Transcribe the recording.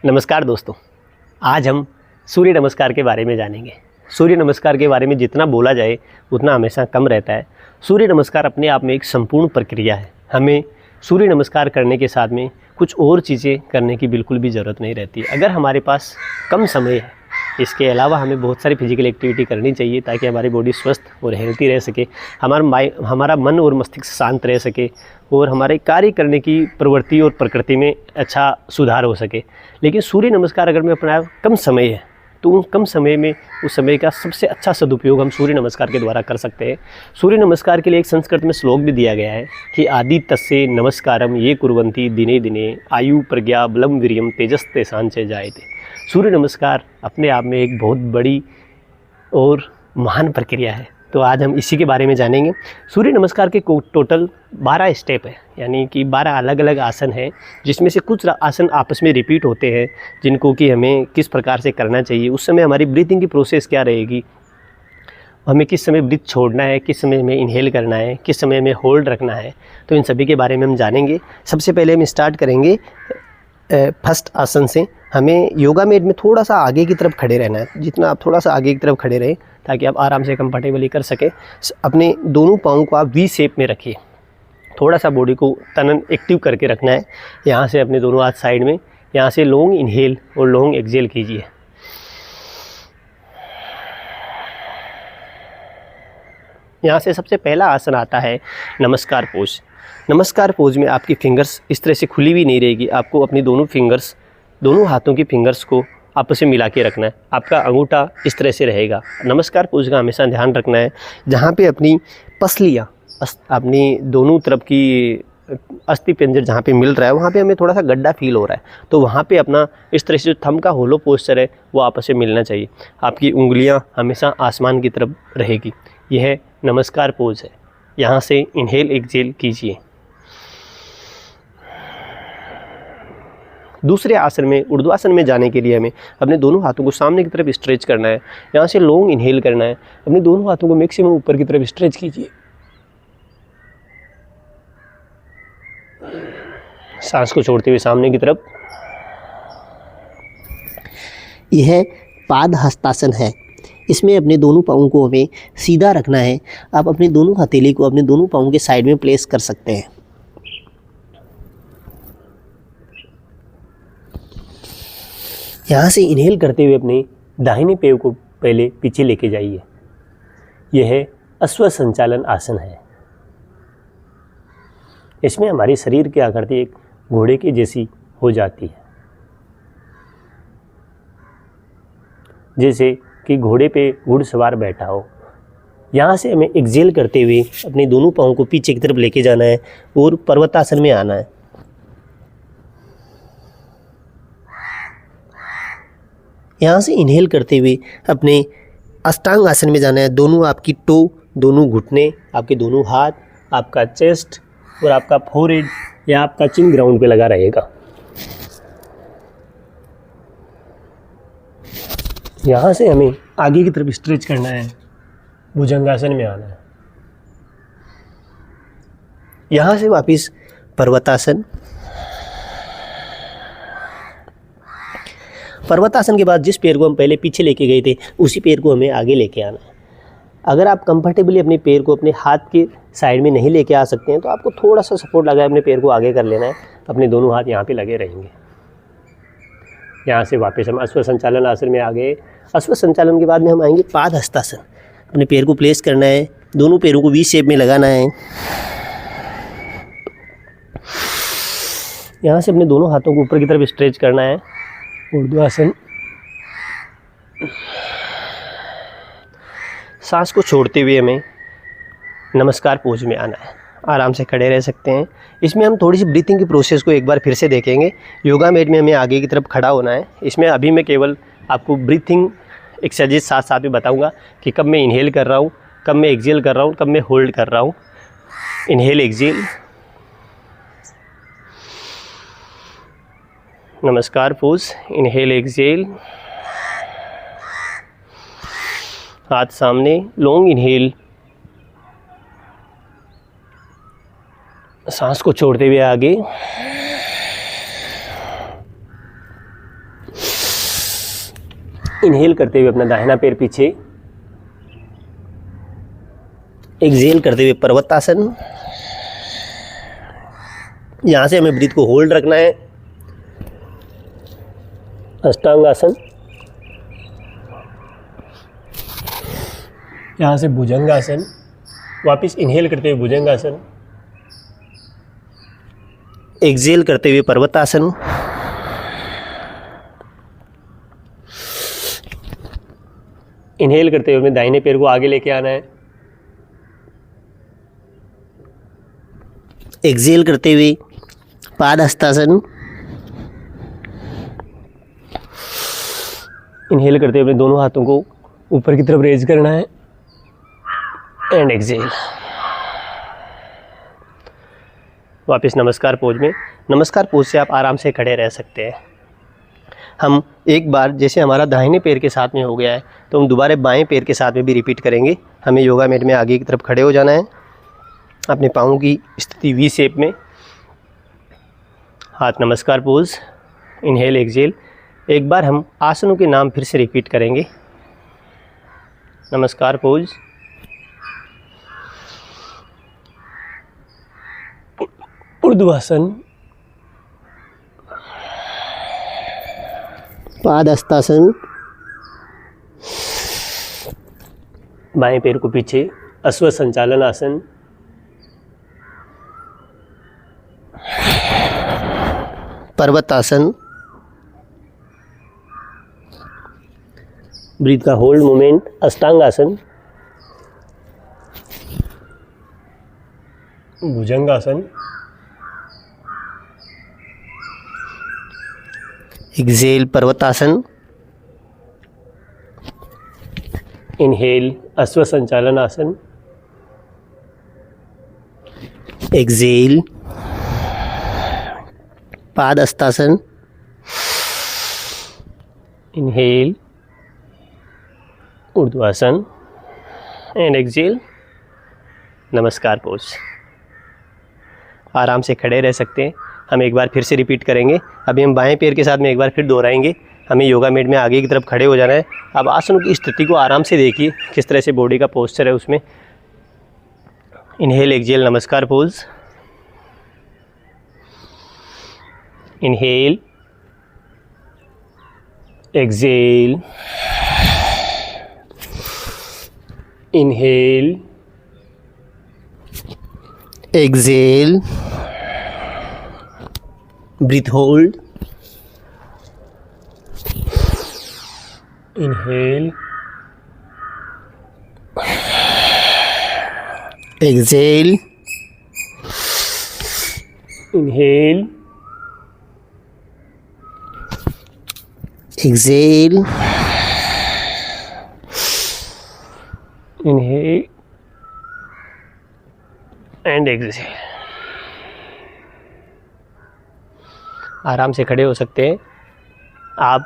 नमस्कार दोस्तों, आज हम सूर्य नमस्कार के बारे में जानेंगे। सूर्य नमस्कार के बारे में जितना बोला जाए उतना हमेशा कम रहता है। सूर्य नमस्कार अपने आप में एक संपूर्ण प्रक्रिया है। हमें सूर्य नमस्कार करने के साथ में कुछ और चीज़ें करने की बिल्कुल भी ज़रूरत नहीं रहती। अगर हमारे पास कम समय है, इसके अलावा हमें बहुत सारी फिजिकल एक्टिविटी करनी चाहिए ताकि हमारी बॉडी स्वस्थ और हेल्थी रह सके, हमारा मन और मस्तिष्क शांत रह सके और हमारे कार्य करने की प्रवृत्ति और प्रकृति में अच्छा सुधार हो सके। लेकिन सूर्य नमस्कार अगर मैं अपना कम समय है तो उन कम समय में उस समय का सबसे अच्छा सदुपयोग हम सूर्य नमस्कार के द्वारा कर सकते हैं। सूर्य नमस्कार के लिए एक संस्कृत में श्लोक भी दिया गया है कि आदि तस्य नमस्कारम ये कुर्वन्ति दिने दिने आयु प्रज्ञा बलम वीर्यम तेजस्ते सांचे जायते। सूर्य नमस्कार अपने आप में एक बहुत बड़ी और महान प्रक्रिया है। तो आज हम इसी के बारे में जानेंगे। सूर्य नमस्कार के टोटल 12 स्टेप है, यानी कि 12 अलग अलग आसन हैं, जिसमें से कुछ आसन आपस में रिपीट होते हैं जिनको कि हमें किस प्रकार से करना चाहिए। उस समय हमारी ब्रीथिंग की प्रोसेस क्या रहेगी, हमें किस समय ब्रीथ छोड़ना है, किस समय हमें इनहेल करना है, किस समय हमें होल्ड रखना है, तो इन सभी के बारे में हम जानेंगे। सबसे पहले हम स्टार्ट करेंगे फर्स्ट आसन से। हमें योगा मैट में थोड़ा सा आगे की तरफ खड़े रहना है। जितना आप थोड़ा सा आगे की तरफ खड़े रहें ताकि आप आराम से कंफर्टेबली कर सकें। अपने दोनों पाँव को आप वी शेप में रखिए। थोड़ा सा बॉडी को तनन एक्टिव करके रखना है। यहाँ से अपने दोनों हाथ साइड में, यहाँ से लॉन्ग इनहेल और लॉन्ग एक्सहेल कीजिए। यहाँ से सबसे पहला आसन आता है नमस्कार पोज। नमस्कार पोज में आपकी फिंगर्स इस तरह से खुली हुई नहीं रहेगी। आपको अपनी दोनों हाथों की फिंगर्स को आपस में मिला के रखना है। आपका अंगूठा इस तरह से रहेगा। नमस्कार पोज का हमेशा ध्यान रखना है जहाँ पे अपनी पसलियाँ अपनी दोनों तरफ की अस्थि पंजर जहाँ पे मिल रहा है वहाँ पे हमें थोड़ा सा गड्ढा फील हो रहा है, तो वहाँ पे अपना इस तरह से जो थंब का होलो पोस्चर है वो आपस में मिलना चाहिए। आपकी उंगलियाँ हमेशा आसमान की तरफ रहेगी। यह नमस्कार पोज है। यहाँ से इनहेल एक्सहेल कीजिए। दूसरे आसन में ऊर्ध्वासन में जाने के लिए हमें अपने दोनों हाथों को सामने की तरफ स्ट्रेच करना है। यहाँ से लॉन्ग इनहेल करना है। अपने दोनों हाथों को मैक्सिमम ऊपर की तरफ स्ट्रेच कीजिए। सांस को छोड़ते हुए सामने की तरफ। यह पाद हस्तासन है। इसमें अपने दोनों पाँवों को हमें सीधा रखना है। आप अपनी दोनों हथेली को अपने दोनों पाँवों के साइड में प्लेस कर सकते हैं। यहाँ से इनहेल करते हुए अपने दाहिने पैर को पहले पीछे लेके जाइए। यह अश्व संचालन आसन है। इसमें हमारी शरीर की आकृति एक घोड़े की जैसी हो जाती है, जैसे कि घोड़े पे घुड़सवार बैठा हो। यहाँ से हमें एक्सहेल करते हुए अपने दोनों पाँव को पीछे की तरफ लेके जाना है और पर्वतासन में आना है। यहाँ से इनहेल करते हुए अपने अष्टांग आसन में जाना है। दोनों आपकी टो, दोनों घुटने, आपके दोनों हाथ, आपका चेस्ट और आपका फोरहेड या आपका चिन ग्राउंड पे लगा रहेगा। यहाँ से हमें आगे की तरफ स्ट्रेच करना है। भुजंगासन में आना है। यहाँ से वापस पर्वतासन। पर्वतासन के बाद जिस पैर को हम पहले पीछे लेके गए थे उसी पैर को हमें आगे लेके आना है। अगर आप कंफर्टेबली अपने पैर को अपने हाथ के साइड में नहीं लेके आ सकते हैं तो आपको थोड़ा सा सपोर्ट लगाए अपने पैर को आगे कर लेना है। अपने दोनों हाथ यहाँ पे लगे रहेंगे। यहाँ से वापस हम अश्व संचालन आसन में आ गए। अश्व संचालन के बाद में हम आएंगे पाद हस्तासन। अपने पैर को प्लेस करना है। दोनों पैरों को वी शेप में लगाना है। यहाँ से अपने दोनों हाथों को ऊपर की तरफ स्ट्रेच करना है। ऊर्ध्वासन। सांस को छोड़ते हुए हमें नमस्कार पोज में आना है। आराम से खड़े रह सकते हैं। इसमें हम थोड़ी सी ब्रीथिंग की प्रोसेस को एक बार फिर से देखेंगे। योगा मैट में हमें आगे की तरफ खड़ा होना है। इसमें अभी मैं केवल आपको ब्रीथिंग एक्सरसाइज साथ साथ में बताऊंगा कि कब मैं इनहेल कर रहा हूँ, कब मैं एक्सहेल कर रहा हूँ, कब मैं होल्ड कर रहा हूँ। Inhale exhale. नमस्कार पोज। Inhale exhale. हाथ सामने, लॉन्ग इनहेल। सांस को छोड़ते हुए आगे। इनहेल करते हुए अपना दाहिना पैर पीछे, एक्सहेल करते हुए पर्वतासन। यहाँ से हमें ब्रीथ को होल्ड रखना है। अष्टांगासन, यहाँ से भुजंगासन, वापस इनहेल करते हुए भुजंगासन, एक्सहेल करते हुए पर्वतासन, इनहेल करते हुए अपने दाहिने पैर को आगे लेके आना है, एक्सहेल करते हुए पादहस्तासन, इनहेल करते हुए अपने दोनों हाथों को ऊपर की तरफ रेज करना है एंड एक्सहेल। वापस नमस्कार पोज में। नमस्कार पोज से आप आराम से खड़े रह सकते हैं। हम एक बार जैसे हमारा दाहिने पैर के साथ में हो गया है तो हम दोबारा बाएं पैर के साथ में भी रिपीट करेंगे। हमें योगा मैट में आगे की तरफ खड़े हो जाना है, अपने पाँवों की स्थिति वी शेप में, हाथ नमस्कार पोज, इनहेल एक्सहेल। एक बार हम आसनों के नाम फिर से रिपीट करेंगे। नमस्कार पोज, ऊर्ध्वासन, पादहस्तासन, बाएं पैर को पीछे, अश्व संचालन आसन, पर्वतासन, ब्रीथ का होल्ड मूवमेंट, अष्टांगासन, भुजंगासन, एक्सहेल पर्वतासन, इनहेल अश्व संचालन आसन, एक्सहेल पादहस्तासन, इनहेल ऊर्ध्वासन एंड एक्सहेल नमस्कार पोज। आराम से खड़े रह सकते हैं। हम एक बार फिर से रिपीट करेंगे। अभी हम बाएं पैर के साथ में एक बार फिर दोहराएंगे। हमें योगा मैट में आगे की तरफ खड़े हो जाना है। अब आसनों की स्थिति को आराम से देखिए, किस तरह से बॉडी का पोस्चर है उसमें। इनहेल एक्सहेल नमस्कार pose, inhale exhale, inhale exhale, breath hold, inhale exhale, inhale exhale, inhale and exhale. आराम से खड़े हो सकते हैं आप।